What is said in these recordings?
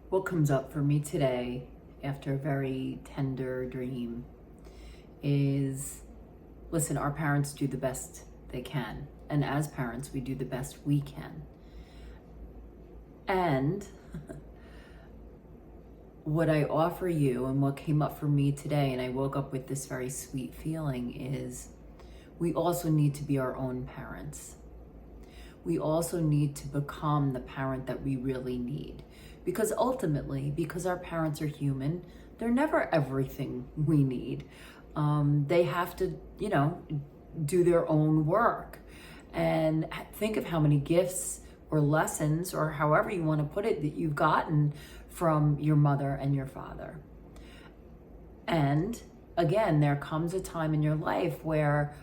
What comes up for me today after a very tender dream is, listen, our parents do the best they can. And as parents, we do the best we can. And what I offer you and what came up for me today, and I woke up with this very sweet feeling, is we also need to be our own parents. We also need to become the parent that we really need. Because ultimately, because our parents are human, they're never everything we need. They have to, do their own work. And think of how many gifts or lessons, or however you want to put it, that you've gotten from your mother and your father. And again, there comes a time in your life where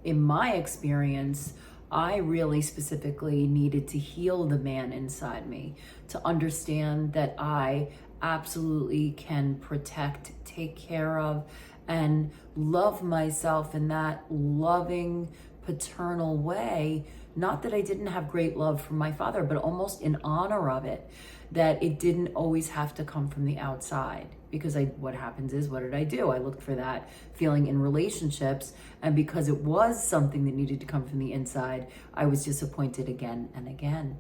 in my experience, I really specifically needed to heal the man inside me, to understand that I absolutely can protect, take care of, and love myself in that loving, paternal way. Not that I didn't have great love from my father, but almost in honor of it, that it didn't always have to come from the outside. Because what happens is, what did I do? I looked for that feeling in relationships, and because it was something that needed to come from the inside, I was disappointed again and again.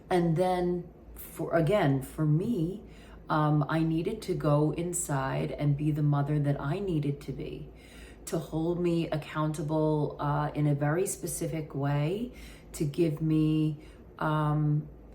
And then, for me, I needed to go inside and be the mother that I needed to be, to hold me accountable in a very specific way, to give me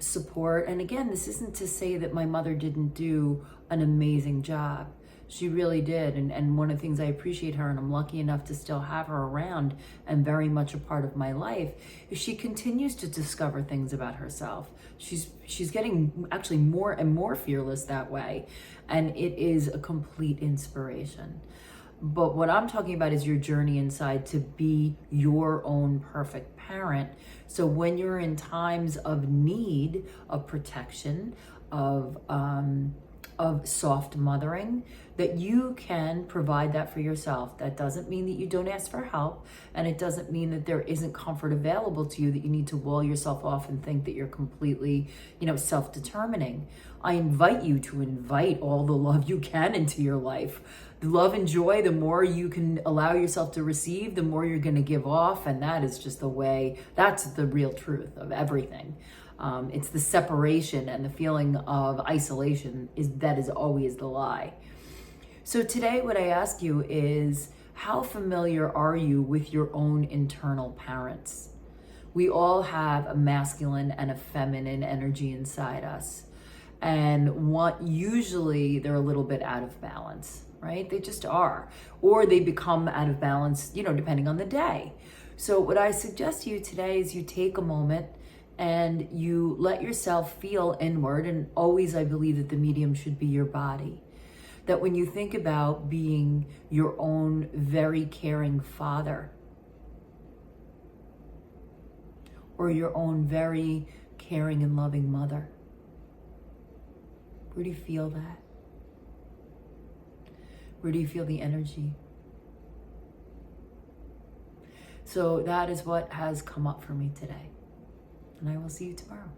support. And again, this isn't to say that my mother didn't do an amazing job. She really did. And one of the things I appreciate her, and I'm lucky enough to still have her around and very much a part of my life, is she continues to discover things about herself. She's getting actually more and more fearless that way. And it is a complete inspiration. But what I'm talking about is your journey inside to be your own perfect parent. So when you're in times of need, of protection, of soft mothering, that you can provide that for yourself. That doesn't mean that you don't ask for help, and it doesn't mean that there isn't comfort available to you, that you need to wall yourself off and think that you're completely, self-determining. I invite you to invite all the love you can into your life. The love and joy, the more you can allow yourself to receive, the more you're going to give off, and that is just the way, that's the real truth of everything. It's the separation and the feeling of isolation that is always the lie. So today what I ask you is, how familiar are you with your own internal parents? We all have a masculine and a feminine energy inside us. And usually they're a little bit out of balance, right? They just are. Or they become out of balance, depending on the day. So what I suggest to you today is you take a moment and you let yourself feel inward. And always, I believe that the medium should be your body. That when you think about being your own very caring father, or your own very caring and loving mother, where do you feel that? Where do you feel the energy? So that is what has come up for me today. And I will see you tomorrow.